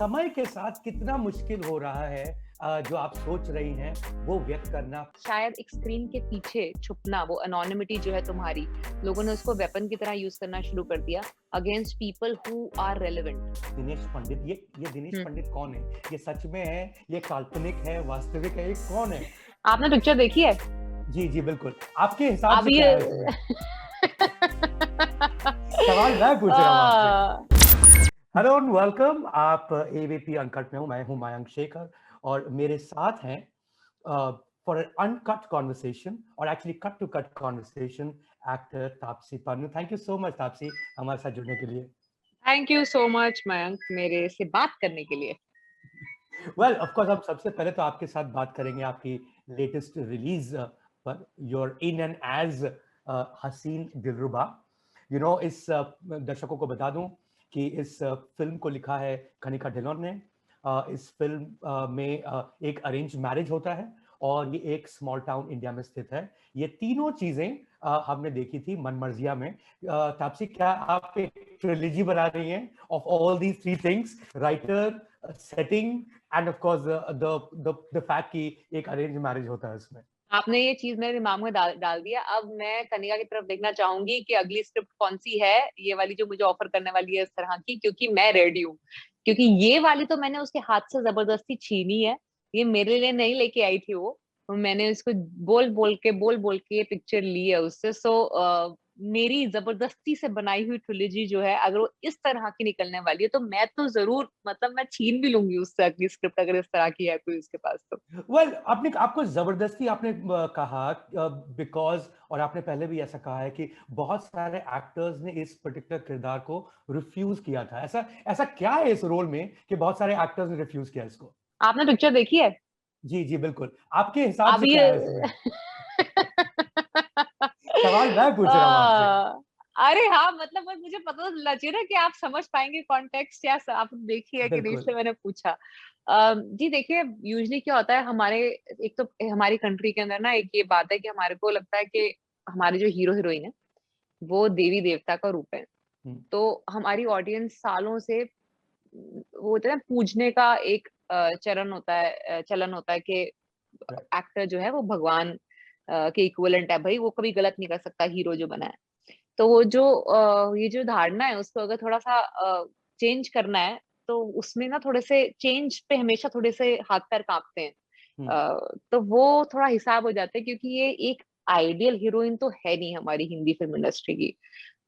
समय के साथ कितना मुश्किल हो रहा है जो आप सोच रही हैं वो व्यक्त करना। शायद एक स्क्रीन के पीछे छुपना, वो एनोनिमिटी जो है तुम्हारी, लोगों ने उसको वेपन की तरह यूज करना शुरू कर दिया against people who are relevant. Dinesh Pandit, ये दिनेश पंडित कौन है? ये सच में है, ये काल्पनिक है, वास्तविक है, ये कौन है? आपने पिक्चर देखी है? जी जी बिल्कुल। आपके हिसाब अब से क्या ये है इसमें? सवाल मैं पूछ रहा हूँ आपसे। Hello and welcome. आप एबीपी अनकट में हूँ, मैं हूँ मयंक शेखर और मेरे साथ हैं फॉर एन अनकट कॉन्वर्सेशन और actually cut to cut conversation actor Taapsee Pannu. Thank you so much Taapsee हमारे साथ जुड़ने के लिए। Thank you so much Mayank, मेरे से बात करने के लिए। वेल ऑफ कोर्स हम सबसे पहले तो आपके साथ बात करेंगे आपकी लेटेस्ट रिलीज पर, योर इन एंड एज हसीन दिलरुबा। यू नो, इस दर्शकों को बता दूं कि इस फिल्म को लिखा है कनिका ढिल्लोन ने। इस फिल्म में एक अरेंज मैरिज होता है और ये एक स्मॉल टाउन इंडिया में स्थित है। ये तीनों चीजें हमने देखी थी मन मर्जिया में। तापसी, क्या आप एक ट्रिलॉजी बना रही हैं of all these three things, writer, setting end of course the fact कि एक अरेंज मैरिज होता है इसमें? आपने ये चीज मेरे दिमाग में डाल दिया। अब मैं कनिका की तरफ देखना चाहूंगी कि अगली स्क्रिप्ट कौन सी है, ये वाली जो मुझे ऑफर करने वाली है इस तरह की, क्योंकि मैं रेडी हूँ। क्योंकि ये वाली तो मैंने उसके हाथ से जबरदस्ती छीनी है। ये मेरे लिए नहीं लेके आई थी वो, तो मैंने उसको बोल बोल के ये पिक्चर ली है उससे। सो मेरी जबरदस्ती से बनाई हुई ट्रिलॉजी जो है, अगर वो इस तरह की निकलने वाली है तो मैं तो जरूर, मतलब मैं छीन भी लूंगी उससे अगली स्क्रिप्ट, अगर इस तरह की है कोई उसके पास तो। वेल आपने आपको जबरदस्ती आपने कहा बिकॉज, और आपने पहले भी ऐसा कहा है कि बहुत सारे एक्टर्स ने इस पर्टिकुलर किरदार को रिफ्यूज किया था। ऐसा ऐसा क्या है इस रोल में कि बहुत सारे एक्टर्स ने रिफ्यूज किया इसको? आपने पिक्चर देखी है? जी जी बिल्कुल। आपके हिसाब अब से क्या ये है इसमें? सवाल मैं पूछ रहा हूँ आपसे। आ, अरे हाँ, मतलब बस मुझे पता तो चलना चाहिए ना कि आप समझ पाएंगे कॉन्टेक्स्ट, या आप देखी है कि नहीं, बिल्कुल। इसलिए मैंने पूछा। जी देखिए, यूजली क्या होता है हमारे, एक तो हमारी कंट्री के अंदर ना एक ये बात है कि हमारे को लगता है कि हमारे जो हीरो हीरोइन है वो देवी देवता का रूप है। हम्म, तो हमारी ऑडियंस सालों से वो होता है ना, पूजने का एक चरण होता है, चलन होता है कि right, एक्टर जो है वो भगवान के इक्विवेलेंट है, भाई वो कभी गलत नहीं कर सकता हीरो जो बना है। तो वो जो ये जो धारणा है उसको अगर थोड़ा सा चेंज करना है, तो उसमें ना थोड़े से चेंज पे हमेशा थोड़े से हाथ पैर कांपते हैं। हम्म, तो वो थोड़ा हिसाब हो जाता है, क्योंकि ये एक आइडियल हीरोइन तो है नहीं हमारी हिंदी फिल्म इंडस्ट्री की।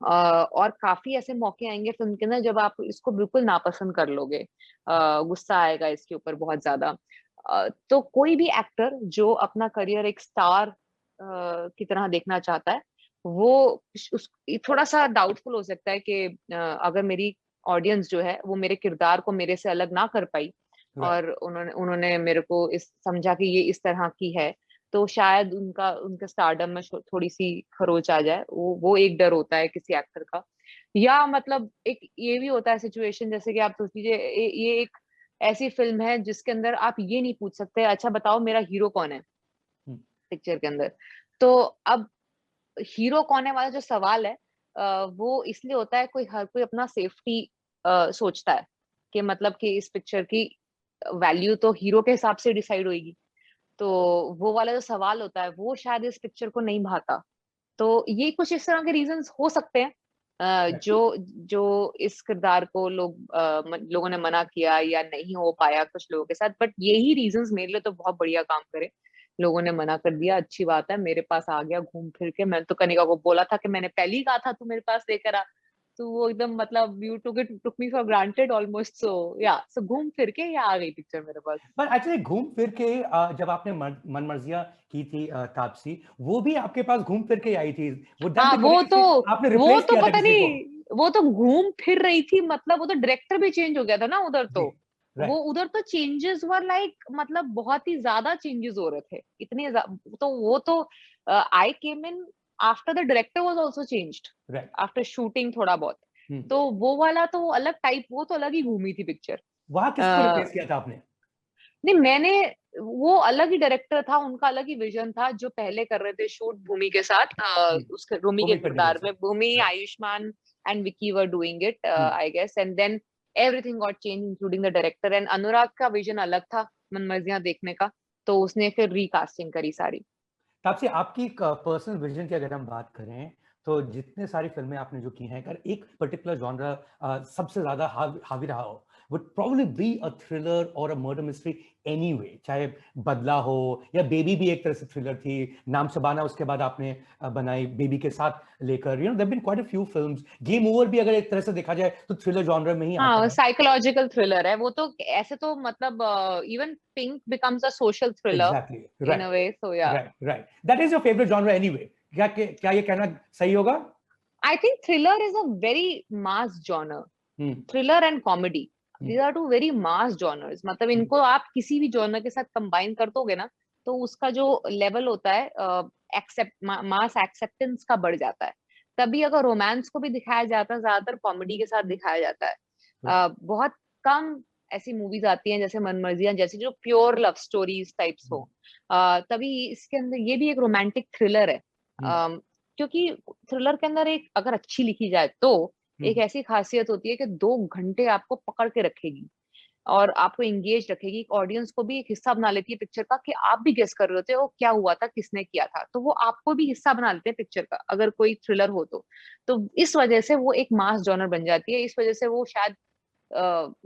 और काफी ऐसे मौके आएंगे फिल्म के अंदर जब आप इसको बिल्कुल नापसंद कर लोगे, गुस्सा आएगा इसके ऊपर बहुत ज्यादा। तो कोई भी एक्टर जो अपना करियर एक स्टार की तरह देखना चाहता है, वो थोड़ा सा डाउटफुल हो सकता है कि अगर मेरी ऑडियंस जो है वो मेरे किरदार को मेरे से अलग ना कर पाई, right. और उन्होंने उन्होंने मेरे को इस समझा कि ये इस तरह की है, तो शायद उनका उनके स्टारडम में थोड़ी सी खरोच आ जाए। वो एक डर होता है किसी एक्टर का। या मतलब एक ये भी होता है सिचुएशन, जैसे कि आप सोच लीजिए ये एक ऐसी फिल्म है जिसके अंदर आप ये नहीं पूछ सकते अच्छा बताओ मेरा हीरो कौन है हम्म, पिक्चर के अंदर। तो अब हीरो कौन है वाला जो सवाल है, वो इसलिए होता है, कोई हर कोई अपना सेफ्टी सोचता है कि मतलब कि इस पिक्चर की वैल्यू तो हीरो के हिसाब से डिसाइड होगी। तो वो वाला जो सवाल होता है वो शायद इस पिक्चर को नहीं भाता। तो ये कुछ इस तरह के रीजंस हो सकते हैं, right. जो जो इस किरदार को लोगों ने मना किया या नहीं हो पाया कुछ लोगों के साथ, बट यही रीजंस मेरे लिए तो बहुत बढ़िया काम करे। लोगों ने मना कर दिया, अच्छी बात है, मेरे पास आ गया घूम फिर के। मैंने तो कनिका को बोला था कि मैंने पहले ही कहा था तू मेरे पास लेकर आ, तो वो एकदम मतलब you took me for granted almost. So घूम फिर के ये आ गई पिक्चर मेरे पास। पर एक्चुअली घूम फिर के जब आपने मन मर्जिया की थी तापसी, वो भी आपके पास घूम फिर के आई थी। वुड दैट हाँ बी करेक्ट? आपने वो रिप्लेस तो किया था पता किसी को? नहीं, वो तो घूम फिर रही थी, मतलब वो तो डायरेक्टर भी चेंज हो गया था ना उधर जी, तो। वो राइट। उधर तो चेंजेस वर लाइक, मतलब बहुत ही ज्यादा चेंजेस हो रहे थे, तो वो तो I came in after the director was also changed, right. After shooting थोड़ा बहुत। हम्म। तो वो वाला तो अलग टाइप, वो तो अलग ही घूमी थी पिक्चर। वहां किसको रिप्लेस किया था आपने? नहीं मैंने, वो अलग ही डायरेक्टर था, उनका अलग ही विजन था जो पहले कर रहे थे शूट भूमि के साथ, उसके रूमी के भूमि किरदार पेडनेकर से। में Bhumi, right. Ayushmann and Vicky were doing it I guess. And then everything got change including the director, and Anurag का विजन अलग था मनमर्जियां देखने का, तो उसने फिर रिकास्टिंग करी सारी। तापसी, आपकी पर्सनल विजन की अगर हम बात करें, तो जितने सारी फिल्में आपने जो की हैं, अगर एक पर्टिकुलर जॉनर सबसे ज्यादा हावी रहा हो, would probably be a thriller or a murder mystery anyway, चाहे बदला हो या बेबी भी एक तरह से थ्रिलर थी, नाम शबाना उसके बाद आपने बनाई बेबी के साथ लेकर, you know there been quite a few films, game over भी अगर एक तरह से देखा जाए तो थ्रिलर जॉनर में ही आता हाँ, है। साइकोलॉजिकल थ्रिलर है वो तो, ऐसे तो मतलब even Pink becomes a social thriller exactly, in a right, way, so या right, right, that is your favourite genre anyway, क्या ये कहना सही होगा? I think thriller is a very mass genre. Hmm, thriller and comedy, hmm, these are two very mass genres, मतलब hmm, इनको आप किसी भी जॉनर के साथ कंबाइन कर दोगे ना, तो उसका जो लेवल होता है एक्सेप्ट मास एक्सेप्टेंस का बढ़ जाता है। तभी अगर रोमांस को भी दिखाया जाता है, ज्यादातर कॉमेडी के साथ दिखाया जाता है। बहुत कम ऐसी मूवीज आती हैं जैसे मनमर्जियां जैसी जो प्योर लव स्टोरीज टाइप्स हो। तभी इसके अंदर ये भी एक रोमांटिक थ्रिलर है। हम्म, अ, क्योंकि थ्रिलर के अंदर एक अगर अच्छी लिखी जाए तो एक हम्म, ऐसी खासियत होती है कि 2 घंटे आपको पकड़ के रखेगी और आपको एंगेज रखेगी, ऑडियंस को भी एक हिस्सा बना लेती है पिक्चर का, कि आप भी गेस कर रहे होते हो क्या हुआ था, किसने किया था, तो वो आपको भी हिस्सा बना लेते हैं पिक्चर का अगर कोई थ्रिलर हो तो इस वजह से वो एक मास जॉनर बन जाती है। इस वजह से वो शायद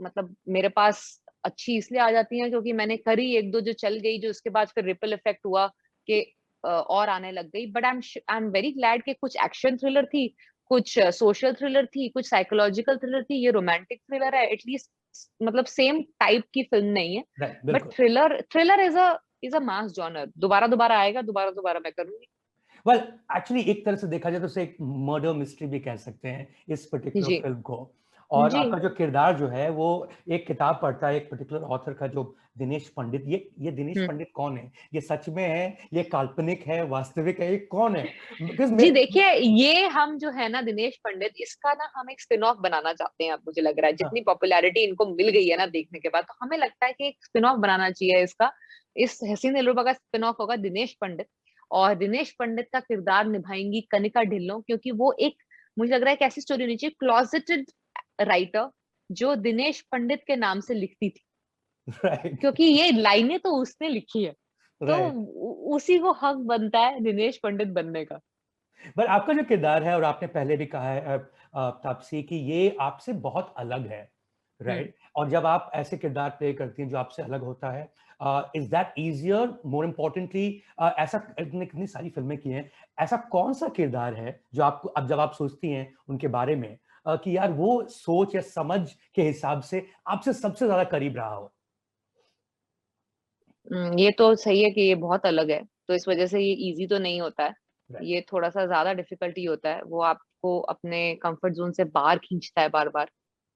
मतलब मेरे पास अच्छी इसलिए आ जाती है क्योंकि मैंने करी एक दो जो चल गई, जो उसके बाद फिर रिपल इफेक्ट हुआ कि और आने लग गई। But I am very glad कि कुछ एक्शन थ्रिलर थी, कुछ सोशल थ्रिलर थी, कुछ साइकोलॉजिकल थ्रिलर थी, ये रोमांटिक थ्रिलर है एटलीस्ट, मतलब सेम टाइप की फिल्म नहीं है। राइट, बट बिल्कुल। Thriller thriller is a mass genre, दोबारा दोबारा आएगा, दोबारा दोबारा मैं करूंगी। वेल, एक्चुअली एक तरह से देखा जाए तो उसे एक मर्डर मिस्ट्री भी कह सकते हैं इस पर्टिकुलर जी फिल्म को। और जी। आपका जो किरदार जो है वो एक किताब पढ़ता है एक पर्टिकुलर ऑथर का, जो दिनेश पंडित, ये दिनेश हम्म। पंडित कौन है? ये सच में है, ये काल्पनिक है, वास्तविक है, ये कौन है? बिकॉज जी देखिए, ये हम जो है ना दिनेश पंडित, इसका ना हम एक स्पिन ऑफ बनाना चाहते हैं। अब मुझे लग रहा है जितनी पॉपुलैरिटी इनको मिल गई है ना देखने के बाद, तो हमें लगता है कि एक स्पिन ऑफ बनाना चाहिए इसका। इस हसीन दिलरुबा का स्पिन ऑफ होगा दिनेश पंडित, और दिनेश पंडित का किरदार निभाएंगी कनिका ढिल्लों, क्योंकि वो एक, मुझे लग रहा है एक ऐसी स्टोरी होनी चाहिए, क्लॉजेटेड राइटर जो दिनेश पंडित के नाम से लिखती थी, राइट, क्योंकि ये लाइनें तो उसने लिखी है, तो राइट। उसी को हक बनता है दिनेश पंडित बनने का। पर आपका जो किरदार है, और आपने पहले भी कहा है तापसी, कि ये आपसे बहुत अलग है, हम्म। राइट? और जब आप ऐसे किरदार प्ले करती हैं जो आपसे अलग होता है, is that easier, more importantly, ऐसा इतनी कितनी सारी फिल्में की हैं, ऐसा कौन सा किरदार है जो आपको अब जब आप सोचती हैं उनके बारे में, कि यार वो सोच या समझ के हिसाब से आपसे सबसे ज्यादा करीब रहा हो? ये तो सही है कि ये बहुत अलग है, तो इस वजह से ये इजी तो नहीं होता है। राइट। ये थोड़ा सा ज्यादा डिफिकल्टी होता है, वो आपको अपने कंफर्ट जोन से बाहर खींचता है बार बार,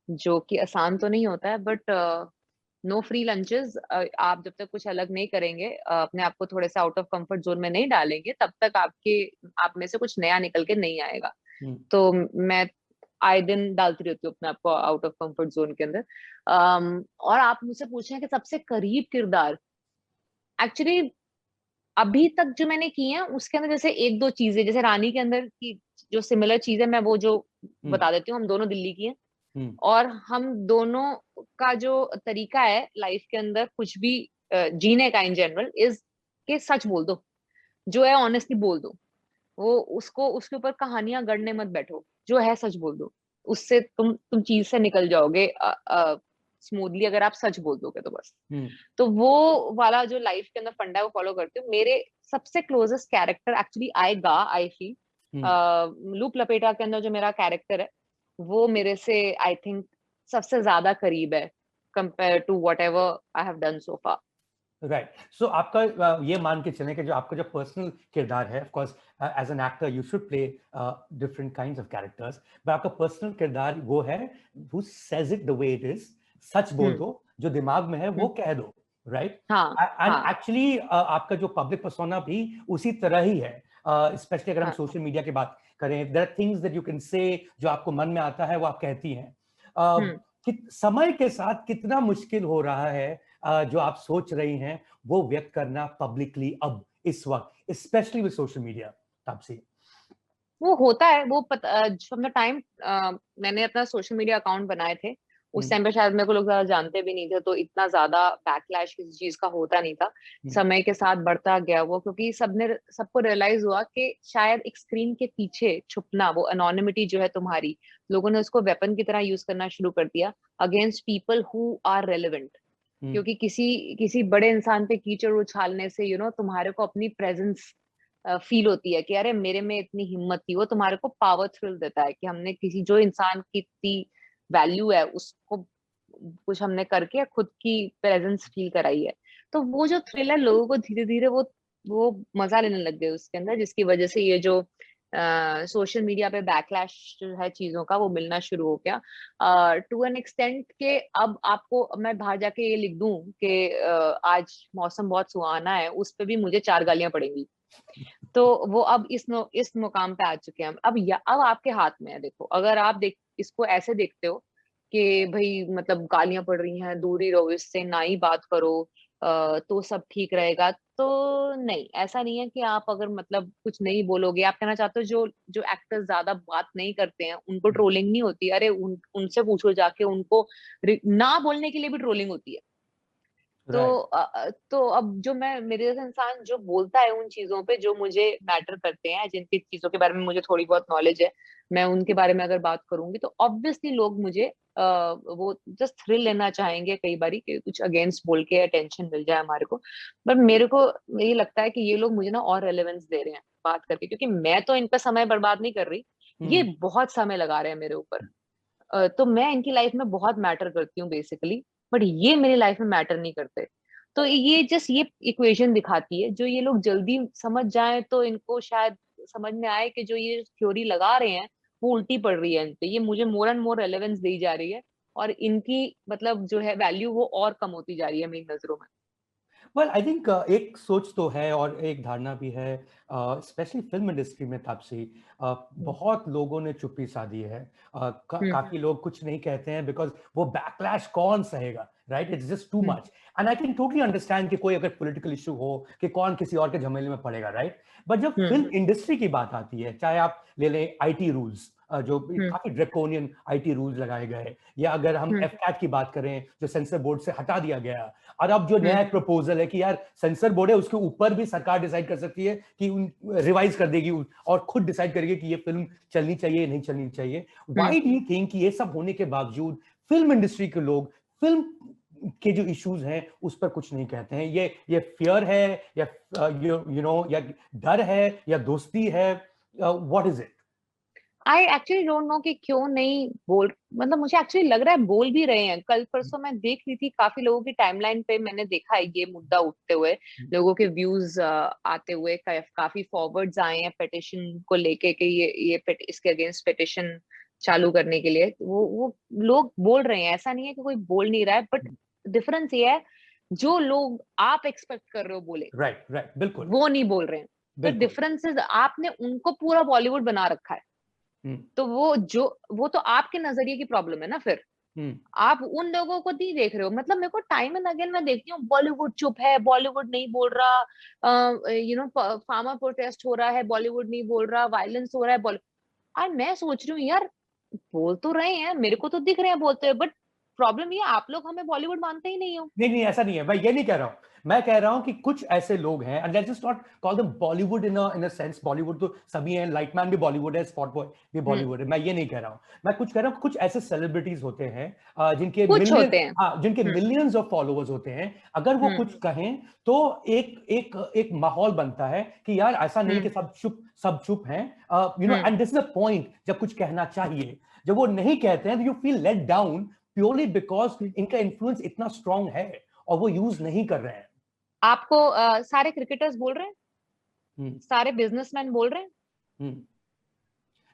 जो कि आसान तो नहीं होता है। बट नो फ्री लंचेस, आप जब तक कुछ अलग नहीं करेंगे, अपने आप को थोड़े से आउट ऑफ कंफर्ट जोन में नहीं डालेंगे, तब तक आप में से कुछ नया निकल के नहीं आएगा। हम्म, तो मैं आए दिन डालती रहती हूँ अपने आप को आउट ऑफ कंफर्ट जोन के अंदर। और आप मुझसे पूछ रहे हैं कि सबसे करीब किरदार, एक्चुअली अभी तक जो मैंने की है उसके अंदर जैसे एक दो चीजें, जैसे रानी के अंदर की जो सिमिलर चीज है, मैं वो जो हम्म, बता देती हूँ। हम दोनों दिल्ली की हैं, हम्म, और हम दोनों का जो तरीका है लाइफ के अंदर कुछ भी जीने का इन जनरल इज के सच बोल दो, जो है ऑनेस्टली बोल दो। वो उसको उसके ऊपर कहानियां गढ़ने मत बैठो, जो है सच बोल दो, उससे तुम चीज से निकल जाओगे स्मूथली, अगर आप सच बोल दोगे तो बस। हम्म, तो वो वाला जो लाइफ के अंदर फंडा है वो फॉलो करती हूँ। मेरे सबसे क्लोजेस्ट कैरेक्टर एक्चुअली आएगा, आई फील, हम्म। लूप लपेटा के अंदर जो मेरा कैरेक्टर है, वो मेरे से आई थिंक सबसे ज्यादा करीब है compare to whatever I have done so far. Right, so आपका ये मान के चलें कि जो आपका जो पर्सनल किरदार है, of course as an actor you should play different kinds of characters, but आपका पर्सनल किरदार वो है who says it the way it is, सच बोल हम्म। दो, जो दिमाग में है वो हम्म। कह दो, राइट? हाँ एंड हाँ एक्चुअली आपका जो पब्लिक पर्सोना भी उसी तरह ही है, स्पेशली अगर हम हाँ। सोशल मीडिया की बात करें, there are things that you can say, जो आपको मन में आता है वो आप कहती हैं। हम्म। समय के साथ कितना मुश्किल हो रहा है जो आप सोच रही हैं वो व्यक्त करना पब्लिकली अब इस वक्त, specially with social media, Taapsee? वो होता है, वो फ्रॉम द टाइम मैंने अपना सोशल मीडिया अकाउंट बनाए थे, उस टाइम पे शायद मेरे को लोग ज्यादा जानते भी नहीं थे, तो इतना ज्यादा बैकलैश किसी चीज का होता नहीं था। समय के साथ बढ़ता गया वो, क्योंकि सबको रियलाइज हुआ कि शायद एक स्क्रीन के पीछे छुपना, वो अनोनिमिटी जो है तुम्हारी, लोगों ने उसको वेपन की तरह यूज करना शुरू कर दिया against people who are relevant. क्योंकि किसी किसी बड़े इंसान पे कीचड़ उछालने से तुम्हारे को अपनी प्रेजेंस फील होती है कि अरे मेरे में इतनी हिम्मत थी। वो तुम्हारे को पावर थ्रिल देता है कि हमने किसी जो इंसान की इतनी वैल्यू है उसको कुछ हमने करके खुद की प्रेजेंस फील कराई है। तो वो जो थ्रिल है, लोगों को धीरे धीरे वो मजा लेने लग गए उसके अंदर, जिसकी वजह से ये जो सोशल मीडिया पे बैकलैश जो है चीजों का, वो मिलना शुरू हो गया टू एन एक्सटेंट के अब आपको मैं बाहर जाके ये लिख दूं कि आज मौसम बहुत सुहाना है, उस पे भी मुझे 4 गालियां पड़ेंगी। तो वो अब इस मुकाम पे आ चुके हैं। अब आपके हाथ में है। देखो, अगर आप इसको ऐसे देखते हो कि भाई मतलब गालियां पड़ रही हैं, दूर ही रहो इससे, ना ही बात करो, तो सब ठीक रहेगा, तो नहीं, ऐसा नहीं है कि आप अगर मतलब कुछ नहीं बोलोगे, आप कहना चाहते हो जो जो एक्टर्स ज्यादा बात नहीं करते हैं उनको ट्रोलिंग नहीं होती। अरे उनसे पूछो जाके, उनको ना बोलने के लिए भी ट्रोलिंग होती है। राइट। तो अब जो मैं मेरे जैसा इंसान जो बोलता है उन चीजों पे जो मुझे मैटर करते हैं, जिनकी चीजों के बारे में मुझे थोड़ी बहुत नॉलेज है, मैं उनके बारे में अगर बात करूंगी, तो ऑब्वियसली लोग मुझे वो जस्ट थ्रिल लेना चाहेंगे कई बारी कि कुछ अगेंस्ट बोल के अटेंशन मिल जाए हमारे को। पर मेरे को ये लगता है कि ये लोग मुझे ना और रेलेवेंस दे रहे हैं बात करके, क्योंकि मैं तो इन पर समय बर्बाद नहीं कर रही, ये बहुत समय लगा रहे हैं मेरे ऊपर। तो मैं इनकी लाइफ में बहुत मैटर करती हूँ बेसिकली, बट ये मेरी लाइफ में मैटर नहीं करते। तो ये इक्वेशन दिखाती है, जो ये लोग जल्दी समझ जाएं तो इनको शायद समझ में आए कि जो ये थ्योरी लगा रहे हैं वो उल्टी पड़ रही है इन पे, ये मुझे मोर एंड मोर रेलेवेंस दी जा रही है, और इनकी मतलब जो है वैल्यू वो और कम होती जा रही है मेरी नजरों में। वेल आई थिंक एक सोच तो है और एक धारणा भी है, स्पेशली फिल्म इंडस्ट्री में तापसी, बहुत लोगों ने चुप्पी साधी है। काफी लोग कुछ नहीं कहते हैं बिकॉज वो बैकलैश कौन सहेगा, right? It's just too much. And I can totally understand कि कोई अगर पॉलिटिकल इशू हो कि कौन किसी और के झमेले में पड़ेगा, राइट? बट जब फिल्म इंडस्ट्री की बात आती है, चाहे आप ले लें आईटी रूल्स, जो काफी ड्रेकोनियन आईटी रूल्स लगाए गए, या अगर हम एफकैट की बात करें जो सेंसर बोर्ड से हटा दिया गया, और अब जो नया प्रपोजल है कि यार सेंसर बोर्ड है उसके ऊपर भी सरकार डिसाइड कर सकती है कि रिवाइज कर देगी और खुद डिसाइड करेगी कि ये फिल्म चलनी चाहिए नहीं चलनी चाहिए। व्हाई डू यू थिंक कि ये सब होने के बावजूद फिल्म इंडस्ट्री के लोग फिल्म के जो इश्यूज हैं उस पर कुछ नहीं कहते हैं? ये फियर है, या यू नो, या डर है, या दोस्ती है? What is it? I actually don't know कि क्यों नहीं बोल, मतलब मुझे एक्चुअली लग रहा है बोल भी रहे हैं। कल परसों मैं देख रही थी काफी लोगों की टाइमलाइन पे, मैंने देखा है ये मुद्दा उठते हुए, लोगों के व्यूज आते हुए, काफी फॉरवर्ड्स आए हैं पिटिशन को लेके कि इसके अगेंस्ट पिटिशन चालू करने के लिए। वो लोग बोल रहे हैं, ऐसा नहीं है कि कोई बोल नहीं रहा है, बट डिफरेंस ये है जो लोग आप एक्सपेक्ट कर रहे हो बोले, राइट राइट, बिल्कुल वो नहीं बोल रहे हैं। तो बिल्कुल। डिफरेंसेस, आपने उनको पूरा बॉलीवुड बना रखा है, तो वो तो आपके नजरिए की प्रॉब्लम है ना फिर। आप उन लोगों को नहीं देख रहे हो। मतलब मेरे को टाइम एंड अगेन मैं देखती हूँ बॉलीवुड चुप है, बॉलीवुड नहीं बोल रहा, फार्मर प्रोटेस्ट हो रहा है, बॉलीवुड नहीं बोल रहा, वायलेंस हो रहा है बॉलीवुड। और मैं सोच रही हूँ यार, बोल तो रहे हैं, मेरे को तो दिख रहे हैं बोलते हुए, बट प्रॉब्लम ये आप लोग हमें बॉलीवुड मानते ही नहीं हो। नहीं नहीं, ऐसा नहीं है, मैं ये नहीं कह रहा हूं। मैं कह रहा हूं कि कुछ ऐसे लोग हैं, and let's just not call them Bollywood in a sense. Bollywood तो सभी हैं, लाइटमैन भी बॉलीवुड है, स्पॉट बॉय भी बॉलीवुड है, मैं ये नहीं कह रहा हूं। मैं कुछ कह रहा हूं कुछ ऐसे सेलिब्रिटीज होते हैं जिनके कुछ मिलियन, होते हैं। हाँ, जिनके मिलियंस ऑफ फॉलोअर्स होते हैं, अगर वो कुछ कहें तो एक एक एक माहौल बनता है कि यार ऐसा नहीं कि सब चुप हैं, you know. And this is the point, जब कुछ कहना चाहिए, जब वो नहीं कहते हैं, तो you feel let down purely because इनका इन्फ्लुएंस इतना स्ट्रांग है और वो यूज नहीं कर रहे हैं। आपको सारे क्रिकेटर्स बोल रहे हैं, हम्म, सारे बिजनेसमैन बोल रहे हैं। हम्म।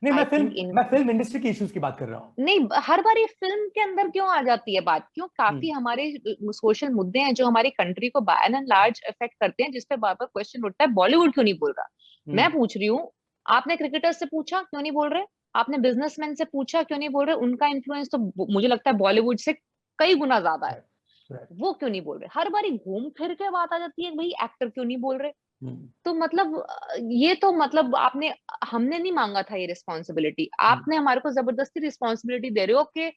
नहीं, आई थिंक मैं फिल्म इंडस्ट्री के इश्यूज की बात कर रहा हूँ। नहीं, हर बार ये फिल्म के अंदर क्यों आ जाती है बात? क्यों? हम्म, काफी हमारे सोशल मुद्दे हैं जो हमारी कंट्री को बाय एंड लार्ज इफेक्ट करते हैं, जिसपे बार बार क्वेश्चन उठता है बॉलीवुड क्यों नहीं बोल रहा। मैं हम्म, पूछ रही हूँ, आपने क्रिकेटर्स से पूछा क्यों नहीं बोल रहे? आपने बिजनेसमैन से पूछा क्यों नहीं बोल रहे? उनका इन्फ्लुएंस तो मुझे लगता है बॉलीवुड से कई गुना ज्यादा है, राइट राइट। वो क्यों नहीं बोल रहे? हर बार घूम फिर के बात आ जाती है भाई एक्टर क्यों नहीं बोल रहे। तो मतलब ये तो मतलब हमने नहीं मांगा था ये रिस्पॉन्सिबिलिटी, आपने हमारे को जबरदस्ती रिस्पॉन्सिबिलिटी दे रहे हो कि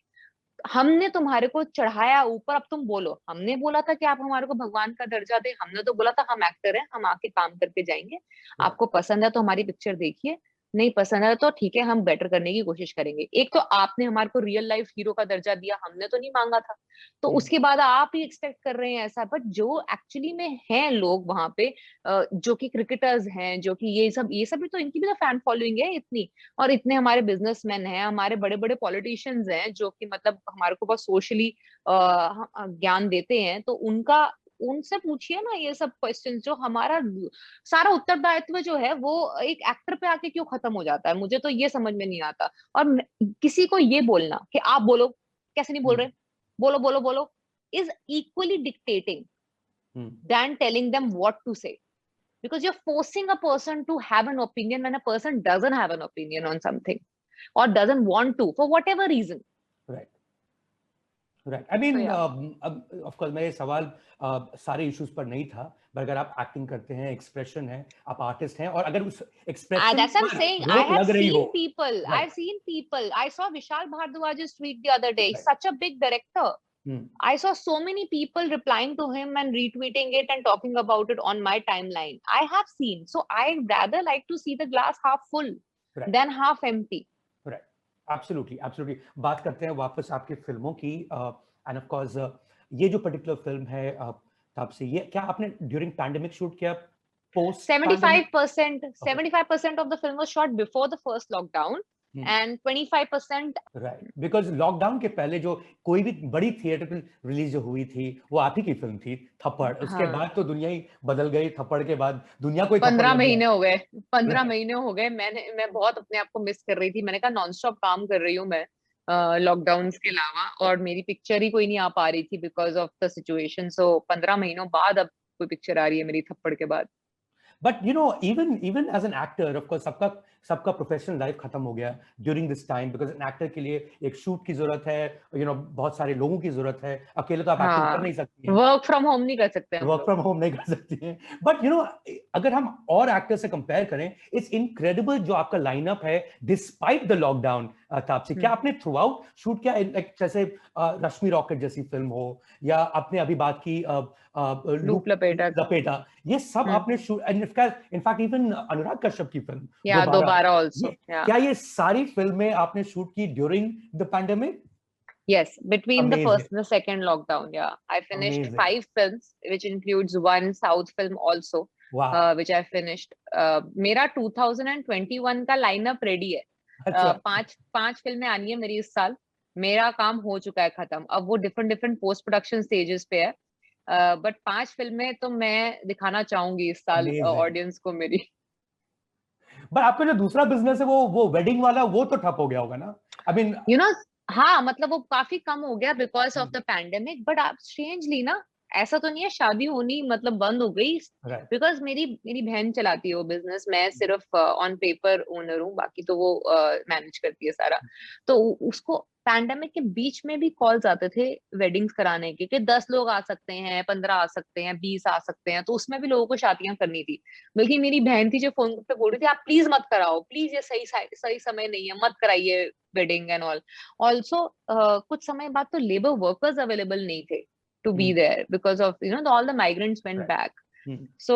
हमने तुम्हारे को चढ़ाया ऊपर, अब तुम बोलो। हमने बोला था कि आप हमारे को भगवान का दर्जा दे, हमने तो बोला था हम एक्टर हैं, हम आके काम करके जाएंगे, आपको पसंद है तो हमारी पिक्चर देखिए, नहीं पसंद है तो ठीक है, हम बेटर करने की कोशिश करेंगे। एक तो आपने हमारे को रियल लाइफ हीरो का दर्जा दिया, हमने तो नहीं मांगा था, तो उसके बाद आप ही एक्सपेक्ट कर रहे हैं ऐसा। बट जो एक्चुअली में हैं लोग वहां पे, जो कि क्रिकेटर्स हैं, जो कि ये सब भी तो, इनकी भी तो फैन फॉलोइंग है इतनी, और इतने हमारे बिजनेसमैन हैं, हमारे बड़े बड़े पॉलिटिशियंस हैं जो कि मतलब हमारे को बहुत सोशली ज्ञान देते हैं, तो उनका, उनसे पूछिए ना ये सब क्वेश्चंस। जो हमारा सारा उत्तरदायित्व जो है वो एक एक्टर पे आके क्यों खत्म हो जाता है, मुझे तो ये समझ में नहीं आता। और किसी को ये बोलना कि आप बोलो, कैसे नहीं बोल रहे, बोलो बोलो बोलो, is equally dictating than telling them what to say, because you're forcing a person to have an opinion when a person doesn't have an opinion on something or doesn't want to for whatever reason. Right. Right. I mean, So, yeah. of course, मेरे सवाल सारे issues पर नहीं था, पर अगर आप acting करते हैं, एक्सप्रेशन है, आप आर्टिस्ट हैं, और अगर उस expression That's what I'm saying. I have seen people. Right. I've seen people. I saw Vishal Bhardwaj's tweet the other day. Right. Such a big director. I saw so many people replying to him and retweeting it and talking about it on my timeline. I have seen. So I rather like to see the glass half full than half empty. Right. Absolutely, absolutely. बात करते हैं वापस आपकी फिल्मों की, and of course ये जो particular film है तापसी, ये क्या आपने during pandemic shoot किया? Post 75% of the film was shot before the first lockdown. And 25% right, because lockdown के पहले जो कोई भी बड़ी थिएटर रिलीज जो हुई थी वो आप ही की फिल्म थी, थप्पड़। उसके बाद तो दुनिया ही बदल गई, थप्पड़ के बाद दुनिया को 15 महीने हो गए, 15 महीने हो गए। मैं बहुत अपने आप को मिस कर रही थी। मैंने कहा नॉनस्टॉप काम कर रही हूँ मैं लॉकडाउन के अलावा, और मेरी पिक्चर ही कोई नहीं आ पा रही थी बिकॉज ऑफ द सिचुएशन। सो 15 महीनों बाद अब कोई पिक्चर आ रही है मेरी थप्पड़ के बाद। But you know, even as an actor, of course, सबका प्रोफेशनल लाइफ खत्म हो गया during this time, because an actor के लिए एक शूट की जरूरत है, यू नो, बहुत सारे लोगों की जरूरत है, अकेले तो आप एक्टिंग कर नहीं सकती हैं, वर्क फ्रॉम होम नहीं कर सकते हैं, वर्क फ्रॉम होम नहीं कर सकती हैं। बट यू नो, अगर हम और एक्टर से कंपेयर करें, इट्स इनक्रेडिबल जो आपका लाइनअप है डिस्पाइट द लॉकडाउन। तापसी, क्या आपने थ्रू आउट शूट किया, लाइक जैसे रश्मि रॉकेट जैसी फिल्म हो, या आपने अभी बात की लूप लपेटा, ये सब आपने shoot, in fact even Anurag Kashyap की फिल्म दोबारा आल्सो, क्या ये सारी फिल्में आपने शूट की during the pandemic? Yes, between the first and the second lockdown, yeah. I finished 5 films, which includes 1 South film also, which I finished. मेरा 2021 का लाइनअप रेडी है। 5 फिल्में आनी है मेरी इस साल। मेरा काम हो चुका है खत्म, अब वो डिफरेंट पोस्ट प्रोडक्शन स्टेजेस पे है, बट 5 फिल्में तो मैं दिखाना चाहूंगी इस साल ऑडियंस को मेरी। बट आपका जो दूसरा बिजनेस है वो वेडिंग वाला, वो तो ठप हो गया होगा ना? आई मीन, यू नो, हाँ, मतलब वो काफी कम हो गया because of the pandemic. But आप स्ट्रेंजली ना, ऐसा तो नहीं है शादी होनी मतलब बंद हो गई, बिकॉज मेरी बहन चलाती है वो बिजनेस, मैं सिर्फ ऑन पेपर ओनर हूँ, बाकी तो वो मैनेज करती है सारा। तो उसको पैंडेमिक के बीच में भी कॉल्स आते थे वेडिंग्स कराने के, कि 10 लोग आ सकते हैं, 15 आ सकते हैं, 20 आ सकते हैं, तो उसमें भी लोगों को शादियां करनी थी। बल्कि मेरी बहन थी जो फोन पे बोल रही थी, आप प्लीज मत कराओ, प्लीज, ये सही समय नहीं है, मत कराइए वेडिंग एंड ऑल। ऑल्सो कुछ समय बाद तो लेबर वर्कर्स अवेलेबल नहीं थे to be there because of, you know, all the migrants went back. So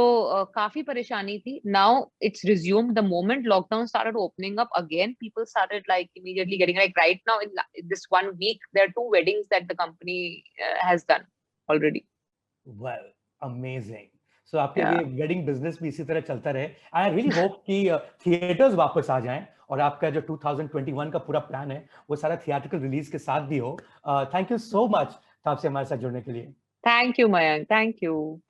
काफी परेशानी थी. Now it's resumed. The moment lockdown started opening up again, people started like immediately getting, like right now in this 1 week there are 2 weddings that the company has done already. Well, amazing. So आपके ये wedding business भी इसी तरह चलता रहे. I really hope कि theatres वापस आ जाएं और आपका जो 2021 का पूरा प्लान है वो सारा थिएट्रिकल रिलीज के साथ भी हो. Thank you so much आपसे हमारे साथ जुड़ने के लिए। Thank you Mayank, thank you.